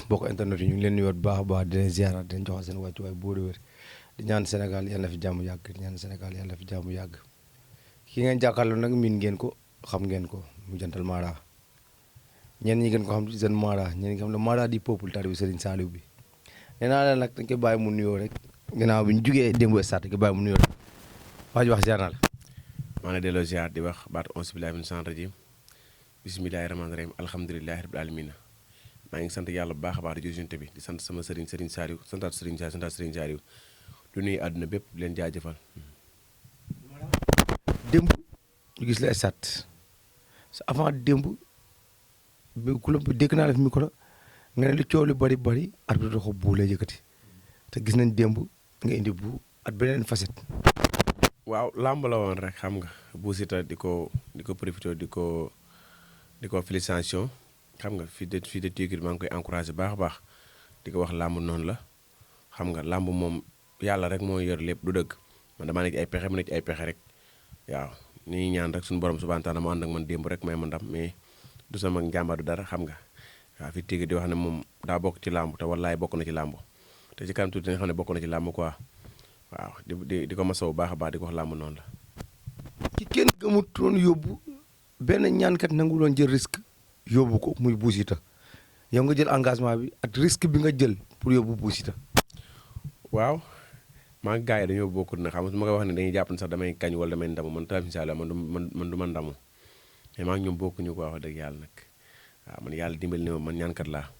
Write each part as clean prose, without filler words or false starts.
mbokk internet yi ñu ngi leen nuyuwaat bu baax a baax di leen ziaraat di leen joxal seen wàccuwaay bu wér di ñaan Sénégal yàlla na fi jàmm yàgg di ñaan Sénégal yàlla na fi jàmm yàgg ki ngeen jàkkaarloo nag miin ngeen ko xam ngeen ko mu jantal Mara ñenn ñi ngeen ko xam ci seen Mara ñenn ñi nga xam ne Mara di peuple taalibe Serigne Saliou bi nee naa leen nag dañ koy bàyyi mu nuyoo rek ginnaaw bi ñu jugee démb stade dañ koy bàyyi mu nuyoo rek wax ziar naa la. maa ngi delloo ziar di wax baatu auzu billaahi mina shaytaani rajiim bismillaahi rahmaani rahiim alhamdulillaahi rabbil aalamiin maa ngi sant yàlla bu baax a baax di jël bi di sant sama Serigne Saliou santaat Serigne Saliou lu nuyu àdduna bépp leen jaajëfal. démb ñu gis la stade avant démb bi ku la dégg naa la fi micro nga ne lu coow li bari arbitre ko bu lay yëkkati te gis nañ démb nga indi bu at beneen facette. waaw làmb la woon rek xam nga Bou Siteu di ko profité di ko félicitation xam nga fii de Tigre maa ngi koy encouragé baax a baax di ko wax làmb noonu la xam nga làmb moom yàlla rek moo yor lépp du dëgg man damaa nekk ci ay pexe mu nekk ci ay pexe rek waaw ni ñaan rek suñu borom subhanahu wa ta'ala mu ànd ak man démb rek may ma ndam mais du sama njàmbaar du dara xam nga waaw fii Tigre di wax ne moom daa bokk ci làmb te wallaay bokk na ci làmb te ci kanam tuuti nga xam ne bokk na ci làmb quoi waaw di ko masawu baax a baax di ko wax làmb noonu la. ci kenn gëmutoon yóbbu benn ñaankat nangu loon jël risque yóbbu ko muy Bou Siteu yow nga jël engagement bi ak risque bi nga jël pour yóbbu Bou Siteu. waaw maa ngi gars yi dañoo bokkut na xam nga su ma ko wax ne dañuy jàpp ne sax damay kañ wala damay ndamu man tamit incha allah man du ma ndamu mais maa ngi ñoom bokkuñu ko wax dëgg yàlla nag waaw man yàlla dimbali ne man ñaankat laa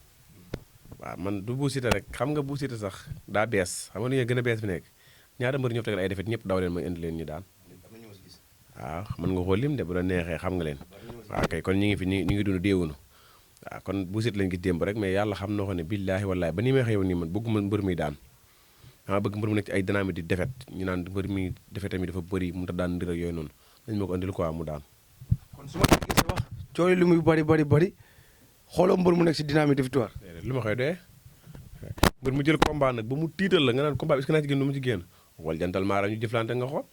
waaw man du Bou Siteu rek xam nga Bou Siteu sax daa bees xam nga ni gën a bees fi nekk ñaata mbër ñoo tegal ay defet ñëpp daw leen ma indi leen ñu daan waaw mën nga xool lim de bu la neexee xam nga leen waaw kay kon ñu ngi fi ñu ngi dund déewunu waaw kon Bou Siteu lañ gis démb rek mais yàlla xam na ko ne billaahi wallaahi ba ni may xew nii man bëgguma mbër muy daan dama bëgg mbër mu nekk ci ay dynamique di defet ñu naan mbër mi defet tamit dafa bëri mu ta daan ndir ak yooyu noonu dañ ma ko indil quoi mu daan kon su ma déggee sa wax coono li muy bari xooloo mbër mu nekk ci dynamique de victoire lu ma koy doyee mbër mu jël combat nag ba mu tiital la nga naan combat bi est-ce que naa ci génn du mu ci génn wal jantal maara ñu jëflante nga xool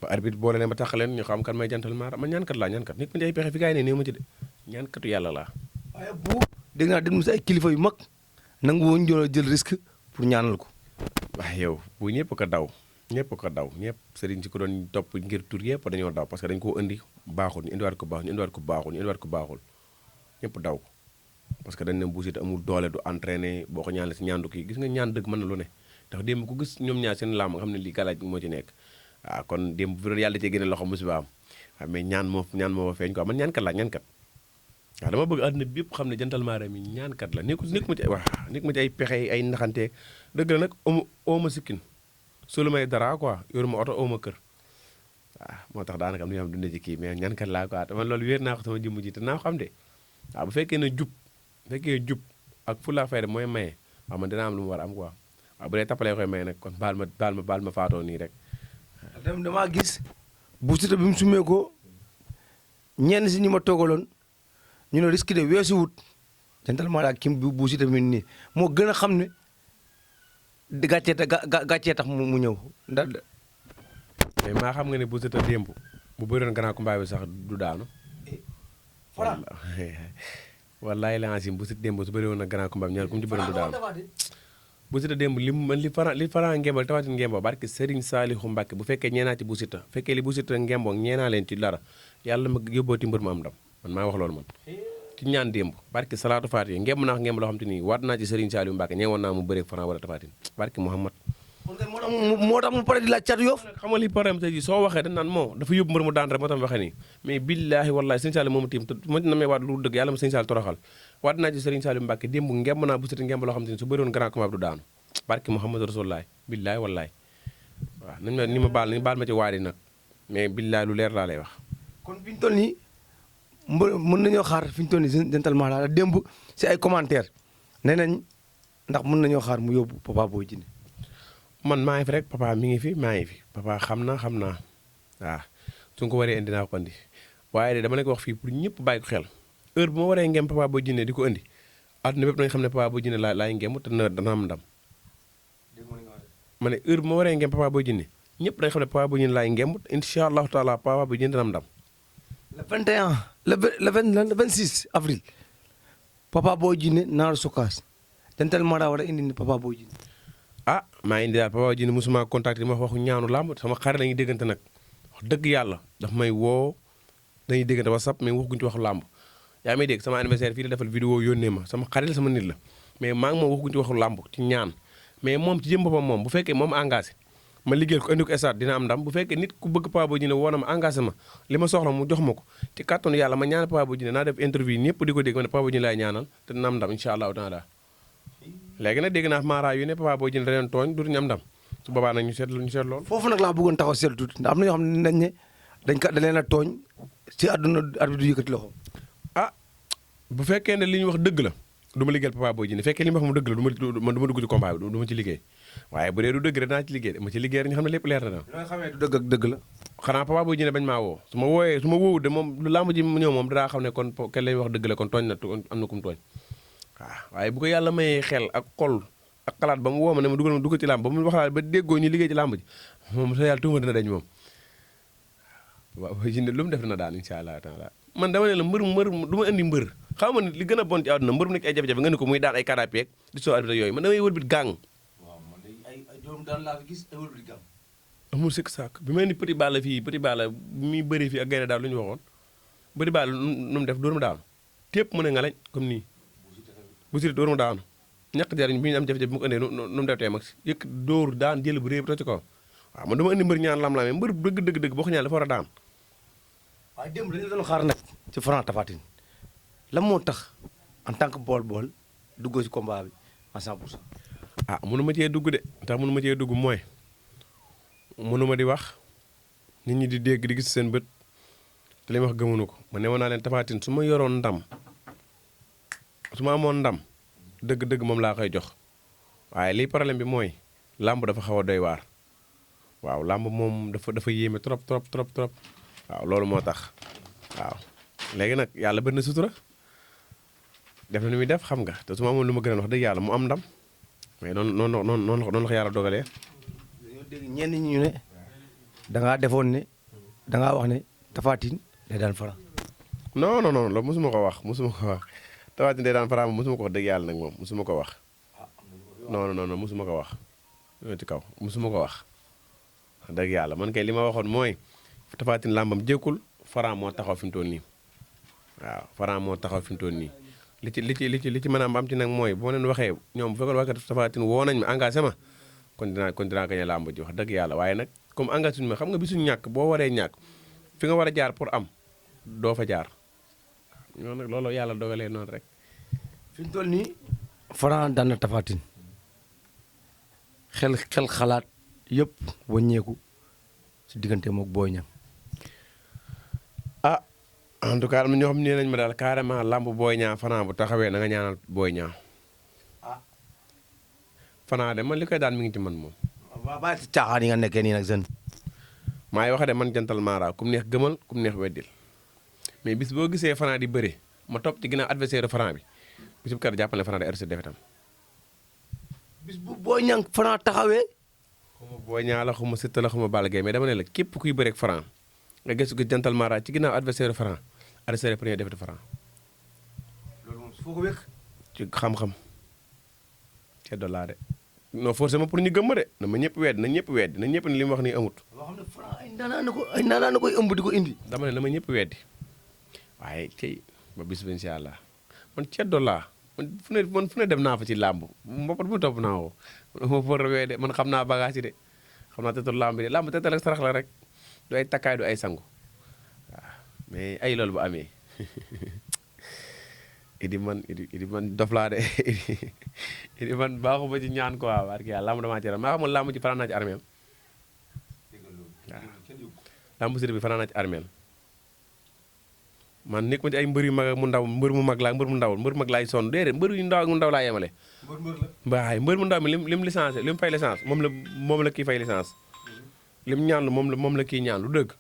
ba arbitre boole leen ba tax leen ñu xam kan may jantal maara man ñaankat laa ñaankat nit ma ci ay pexe fi gars yi ne néew ma ci de ñaankatu yàlla laa waaye bu dégg naa dem si ay kilifa yu mag nangu woon jël risque pour ñaanal ko waaw yow bu ñëpp ko daw ñëpp sëriñ si ko doon topp ngir tur yëpp dañoo daw parce que dañu koo indi baaxul ñu indiwaat ko baaxul ñëpp daw ko parce que dañ ne Bou Siteu amul doole du entraîné boo ko ñaanal si ñaandu kii gis nga ñaan dëgg mën na lu ne ndax démb ku gis ñoom ñaar seen làmb nga xam ne lii galaaj moo ci nekk waaw kon démb bu doon yàlla cee génne loxo musiba am waaw mais ñaan moo fa feeñ quoi man ñaankat laa ñaankat waaw dama bëgg àdduna bi yëpp xam ne jantal maara mi ñaankat la nekk ma ci ay pexe ay naxante dëgg la nag ooma sikkin solu may dara quoi yoru ma oto ooma kër waaw moo tax daanaka am na ñoo xam dundee ci kii mais ñaankat laa quoi te man loolu wéer naa ko sama jëmm ji te naa ko xam de waaw bu fekkee jub ak fulla fayda mooy maye waaw man dina am lu mu war a am quoi waaw bu dee tappalee koy maye nag kon baal ma faatoo nii rek damaa gis Bou Siteu bi mu sumee ko ñenn si ñi ma toogaloon ñu ne risque de weesu wut jantal maa daal kim bi Bou Siteu mi nii moo gën a xam ne gàccee tax mu ñëw ndax mais maa xam nga ne Bou Siteu démb bu bëroon grand combat bi sax du daanu wallaay la asim Bou Siteu démb su bëri woon na grand combat bi ñaar ku mu ci bëroon du daanu Bou Siteu démb li fara ngembal tawatin ngemboo barke Serigne Saliou Mbacke bu fekkee ñeenaa ci Bou Siteu fekkee li Bou Siteu ngemboo ñeenaa leen ci dara yàlla ma yóbbooti mbër mu am ndam man maa wax loolu man ci ñaan démb barke salaatu faati ngemb naa ngemb loo xam te nii waat naa ci Serigne Saliou Mbacke ñeewoon naa mu bëreeg Franc wala tafatin barke Mouhamad moo tax mu pare di laaj cat yoof xam nga li problème tey jii soo waxee dañ naan moo dafa yóbbu mbër mu daan rek moo tax waxee nii mais billaahi wallaahi Serigne Saliou moomu tiim te ma na may waat lu dëgg yàlla ma Serigne Saliou toroxal waat naa ci Serigne Saliou Mbacke démb ngemb naa Bou Siteu ngemb loo xam te ni su bëriwoon grand combat du daanu barke Mouhamad Rasulullah billaahi wallaahi waaw nañ ma ni ma baal ma ci waari nag mais billaahi lu leer laa lay wax kon fi ñu toll nii mën nañoo xaar fi ñu toll nii jantal maa daal démb si ay commentaire nee nañ ndax mën nañoo xaar mu yóbbu Papa Boy Djiné man maa ngi fi rek papa mi ngi fi maa ngi fi papa xam naa waaw su ko waree indi naa ko indi waaye de dama la ko wax fii pour ñëpp bàyyi ko xel heure bu ma waree ngem Papa Boy Djiné di ko indi àdduna bépp nañu xam ne Papa Boy Djiné laay ngem te dana am ndam ma ne heure bu ma waree ngem Papa Boy Djiné ñëpp dañu xam ne Papa Boy Djiné laay ngem incha allahu taala Papa Boy Djiné dana am ndam le 21 le 26 avril Papa Boy Djiné Naar Sokaas jantal Mara war a indi ni Papa Boy Djiné. ah maa indi daal Papa Boy Djiné mosuma contacté ma waxu ñaanu làmb sama xarit la ñuy déggante nag wax dëgg yàlla daf may woo dañuy déggante WhatsApp mais waxuñu ci waxu làmb yaa may dégg sama anniversaire fii la defal vidéo yónnee ma sama xarit la sama nit la mais maa ngi moom waxuñu ci waxu làmb ci ñaan mais moom ci jëm boppam moom bu fekkee moom engagé ma liggéeyal ko indi ko stade dina am ndam bu fekkee nit ku bëgg Papa Boy Djiné woo na ma engagé ma li ma soxla mu jox ma ko ci kàttanu yàlla ma ñaanal Papa Boy Djiné naa def interview ñëpp di ko dégg ma ne Papa Boy Djiné laay ñaanal te dina am ndam incha allahu taala léegi nag dégg naa Mara yu ne Papa Boy Djiné da leen tooñ dutuñu am ndam su boobaa nag ñu seet loolu. foofu nag laa bëggoon taxaw seetlu tuuti ndax am na ñoo xam ne dañ ne da leen a tooñ ci àdduna arbitre du yëkkati loxo. ah bu fekkee ne li ñu wax dëgg la du ma liggéeyal Papa Boy Djiné fekkee li ñu wax mu dëgg la du ma dugg ci combat bi du ma ci liggéey waaye bu dee du dëgg rek naa ci liggéey dama ci liggéey rek ñu xam ne lépp leer na daal. loo xamee du dëgg ak dëgg la. xanaa Papa Boy Djiné bañ maa woo su ma woowu de moom lu lamb ji ñëw moom danaa xam ne kon kenn lañu wax dëgg la kon tooñ na am na ku mu tooñ waaw waaye bu ko yàlla mayee xel ak xol ak xalaat ba mu woo ma ne ma dugg ci làmb ba mu waxalaat ba déggoo ñu liggéey ci làmb ji moom sa yàlla tuuma dina dañ moom waaw Boy Djiné lu mu def na daan incha allah taala man dama ne la mbër du ma indi mbër xam nga li gën a bon ci àdduna mbër mu nekk ay jafe-jafe nga ne ko muy daan ay karapeeg di soo arbitre yooyu man damay wëlbit gàng waaw man de ay doom daan laa fi gis ay wëlbit gàng amul sikk sàkk bi may ni Petit Balla fii Petit Balla mi bëri fii ak gaynde daal lu ñu waxoon Petit Balla nu mu def dóor mu daanu tépp mu ne nga lañ comme nii bu siri dóor mu daanu ñàkk jariñ bi ñu am jafe-jafe bi mu ko indee nu mu def tey mag si yëkk dóor daan jël bu réy bi toj ci kaw waaw man dama indi mbër ñaan lam-lamee mbër dëgg boo ko ñaan dafa war a daan waaye démb dañu doon xaar nag ci Franc Tapha Tine lan moo tax en tant que bool duggoo ci combat bi à 100%. ah mënu ma cee dugg de tax mënu ma cee dugg mooy mënu ma di wax nit ñi di dégg di gis seen bët te li ma wax gëmuñu ko ma newoon naa leen Tapha Tine su ma yoroon ndam su ma amoon ndam dëgg moom laa koy jox waaye liy problème bi mooy làmb dafa xaw a doy waar waaw làmb moom dafa yéeme trop waaw loolu moo tax waaw léegi nag yàlla bëri na sutura def na ni muy def xam nga te su ma amoon lu ma gën a wax dëgg yàlla mu am ndam mais noonu la ko yàlla dogalee. dañoo dégg ñenn ñi ñu ne da ngaa defoon ne da ngaa wax ne Tapha Tine day daan Franc. non loolu mosuma ko wax Tapha Tine day daan Franc moom mosuma ko wax dëgg yàlla nag moom mosuma ko wax. non mosuma ko wax. ci kaw mosuma ko wax dëgg yàlla man kay li ma waxoon mooy Tapha Tine làmbam jékkul Franc moo taxaw fi mu toll nii waaw Franc moo taxaw fi mu toll nii li ci mën a am ci nag mooy boo leen waxee ñoom bu fekkoon waxee Tapha Tine woo nañ ma engagé ma kon dinaa gañe làmb ji wax dëgg yàlla waaye nag comme engagé suñu ma xam nga bisuñu ñàkk boo waree ñàkk fi nga war a jaar pour am doo fa jaar ñoo nag loolu yàlla dogalee noonu rek. fi mu toll nii Franc daan na Tapha Tine xel xalaat yëpp wàññeeku si diggante mook Boy Niang. ah en tout cas am na ñoo xam ne nañ ma daal carrément lamb Boy Niang Franc bu taxawee na nga ñaanal Boy Niang. ah. Franc de man li koy daan mi ngi ci man moom. waaw bàyyi si caaxaan yi nga nekkee nii nag sën. maa ngi wax de man jantal Mara kum neex gëmal kum neex weddil mais bis boo gisee Franc di bëre ma topp ci ginnaaw adversaire Franc bi bis bu kat jàppale Franc di arrêté defetam. bis bu Boy Niang Franc taxawee. xuma Boy Niang la xuma Siteu la xuma Balla Gaye mais dama ne la képp kuy bëreeg Franc nga gëstu ko jantal Mara ci ginnaaw adversaire Franc adversaire premier defetu Franc. loolu moom foo ko wékk. ci xam-xam ceddo laa de non forcément pour ñu gëm ma de na ma ñëpp weddi na ñëpp ne li mu wax nii amut. loo xam ne Franc ay ndaanaan na koy ëmb di ko indi. dama ne na ma ñëpp weddi waaye tey ba bis ba incha allah man ceddo laa man fu ne dem naa fa ci làmb mbopat bu topp naa ko ma for wee de man xam naa bagage yi de xam naa tetul làmb yi de làmb tetal ak sarax la rek du ay takkaay du ay sangu waaw mais ay loolu bu amee idi man dof laa de idi man baaxuma ci ñaan quoi barki yàlla làmb damaa ci ram maa xamul làmb ci fanaan naa ci armeel waaw làmb si bi fanaan naa ci armeel man nekk ma ci ay mbër yu mag ak mu ndaw mbër mu mag laa mbër mu ndaw mbër mu mag laay sonn déedéet mbër yu ndaw ak mu ndaw laa yemale waaye mbër mu ndaw mi lim licence lim fay licence moom la kii fay licence lim ñaan lu moom la kii ñaan lu dëgg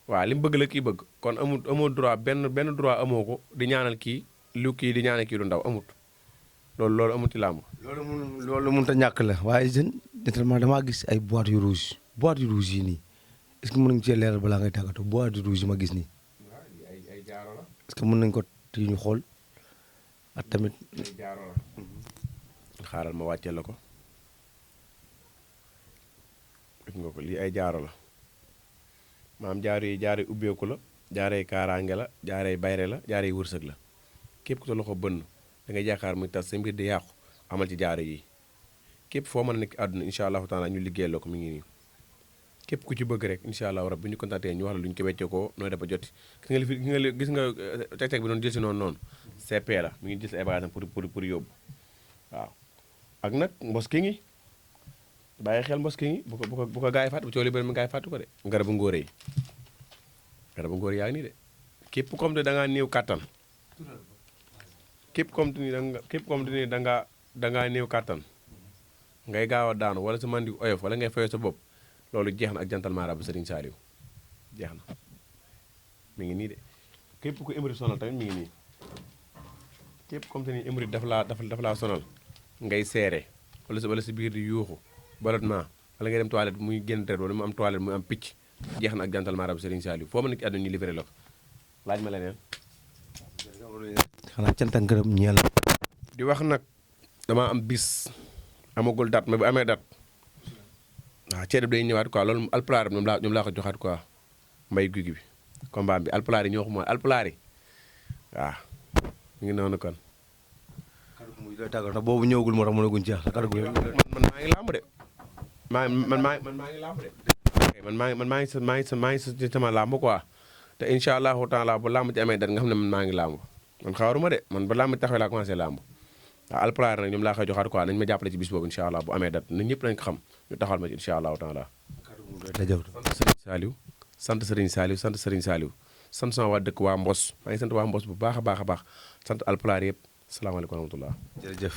waaw lim bëgg la kii bëgg kon amoo droit benn droit amoo ko di ñaanal kii lu kii di ñaanal kii lu ndaw amut loolu amut ci làmb loolu mënut a ñàkk la waaye jeune naturellement damaa gis ay boîte yu rouge yi nii est-ce que mën nañu cee leeral balaa ngay tàggatoo boîte yu rouge yi ma gis nii est-ce que mën nañu ko tii ñu xool ak tamit. jaaro la xaaral ma wàccee la ko gis nga ko lii ay jaaro la maam jaaro yi jaaro yi ubbeeku la jaaro yi kaaraange la jaaro yi bayre la jaaro yi wërsëg la képp ku sa loxo bënn da ngay jaakaar muy tas sa mbir di yàqu amal ci jaaro yi képp foo mën a nekk àdduna incha allahu taala ñu liggéeyal la ko mi ngi nii képp ku ci bëgg rek incha allahu rabbi bu ñu contacté ñu wax la lu ñu ko weccee ko nooy dafa joti gis nga teg-teg bi doon jël si noonu CP la mi ngi jël si ay bagages pour yóbbu waaw ak nag mboski ngi bàyyi xel mboski ngi bu ko gaa yi fàtt bu coow li bëri mu gaa yi fàttu ko de garabu ngóore yi yaa ngi nii de képp comme te da ngaa néew kàttan képp comme te ni da ngaa néew kàttan ngay gaaw a daanu wala sa mandi oyof wala ngay fayoo sa bopp loolu jeex na ak jantal maarabu Serigne Saliou jeex na mi ngi nii de képp ku émeri sonal tamit mi ngi nii képp comme te ni émeri daf laa sonal ngay seere wala sa biir di yuuxu ballottement wala ngay dem toilette muy génn deret wala mu am toilette muy am picc jeex na ak jantal maarabu Serigne Saliou foo ma nekk àdduna ñu livré la ko laaj ma leneen. xanaa cant ak ngërëm ñeel di wax nag dama am bis amagul date mais bu amee date waaw ceeb day ñëwaat quoi loolu alpulaar bi ñoom laa ko joxaat quoi mbay guy bi combat bi alpulaar yi ñoo ko mooy alpulaar yi waaw mu ngi noonu kon. kaddu gu muy lay tàggal ndax boobu ñëwagul moo tax mënaguñ ci wax kaddu gu man maa ngi làmb de man maa ngi làmb de man maa ngi sama làmb quoi te incha allahu taala bu làmb ci amee date nga xam ne man maa ngi làmb man xawaruma de man ba làmb taxawee laa commencé làmb waaw alpulaar nag ñoom laa koy joxaat quoi nañu ma jàppale ci bis boobu incha allah bu amee date na ñëpp nañu ko xam ñu taxawal ma ci incha allahu taala. sant Serigne Saliou sant sama waa dëkk waa Mbos maa ngi sant waa Mbos bu baax a baax sant alpulaar yëpp salaamaaleykum wa rahmatullah jërëjëf